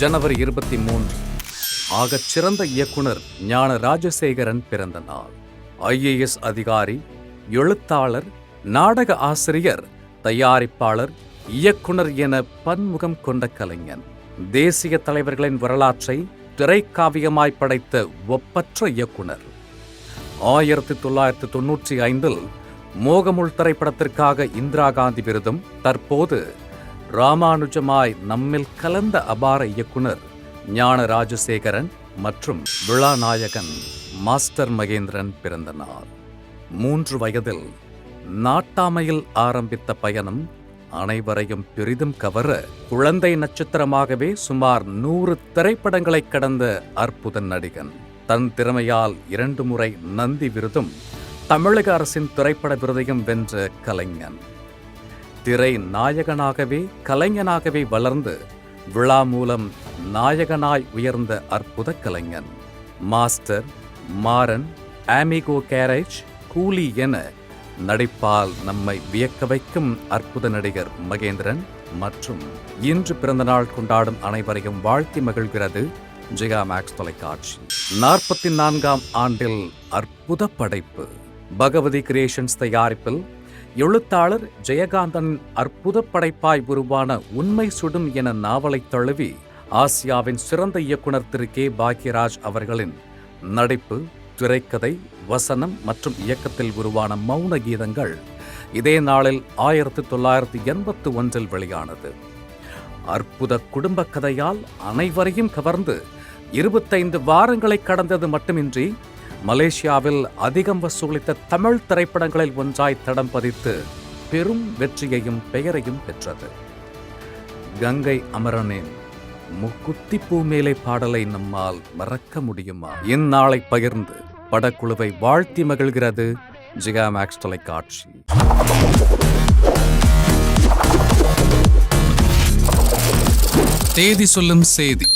ஜனவரி 23 ஆகச் சிறந்த இயக்குனர் ஞான ராஜசேகரன் பிறந்த நாள். IAS அதிகாரி, எழுத்தாளர், நாடக ஆசிரியர், தயாரிப்பாளர், இயக்குனர் என பன்முகம் கொண்ட கலைஞன். தேசிய தலைவர்களின் வரலாற்றை திரைக்காவியமாய் படைத்த ஒப்பற்ற இயக்குனர். 1995 மோகமுள் திரைப்படத்திற்காக இந்திரா காந்தி விருதும், தற்போது ராமானுஜமாய் நம்மில் கலந்த அபார இயக்குனர் ஞான ராஜசேகரன் மற்றும் விழாநாயகன் மாஸ்டர் மகேந்திரன் பிறந்த நாள். 3 வயதில் நாட்டாமையில் ஆரம்பித்த பயணம் அனைவரையும் பெரிதும் கவர குழந்தை நட்சத்திரமாகவே சுமார் 100 திரைப்படங்களை கடந்த அற்புத நடிகன். தன் திறமையால் 2 முறை நந்தி விருதும் தமிழக அரசின் திரைப்பட விருதையும் வென்ற கலைஞன். திரை நாயகனாகவே கலைஞனாகவே வளர்ந்து விழா மூலம் நாயகனாய் உயர்ந்த அற்புத கலைஞன். மாஸ்டர், மாறன், ஆமிகோ கேரேஜ், கூலி என நடிப்பால் நம்மை வியக்க வைக்கும் அற்புத நடிகர் மகேந்திரன் மற்றும் இன்று பிறந்தநாள் கொண்டாடும் அனைவரையும் வாழ்த்தி மகிழ்கிறது ஜெயா மேக்ஸ் தொலைக்காட்சி. 44ஆம் ஆண்டில் அற்புத படைப்பு. பகவதி கிரியேஷன்ஸ் தயாரிப்பில் எழுத்தாளர் ஜெயகாந்தன் அற்புத படைப்பாய் உருவான உண்மை சுடும் என நாவலை தழுவி ஆசியாவின் சிறந்த இயக்குனர் திரு கே. பாக்யராஜ் அவர்களின் நடிப்பு, திரைக்கதை, வசனம் மற்றும் இயக்கத்தில் உருவான மௌன கீதங்கள் இதே நாளில் 1981 வெளியானது. அற்புத குடும்ப கதையால் அனைவரையும் கவர்ந்து 25 வாரங்களை கடந்தது மட்டுமின்றி மலேசியாவில் அதிகம் வசூலித்த தமிழ் திரைப்படங்களில் ஒன்றாய் தடம் பதித்து பெரும் வெற்றியையும் பெயரையும் பெற்றது. கங்கை அமரனின் முக்குத்தி பூ மேலே பாடலை நம்மால் மறக்க முடியுமா? இந்நாளை பகிர்ந்து படக்குழுவை வாழ்த்தி மகிழ்கிறது ஜெயா மேக்ஸ் தொலைக்காட்சி. தேதி சொல்லும் செய்தி.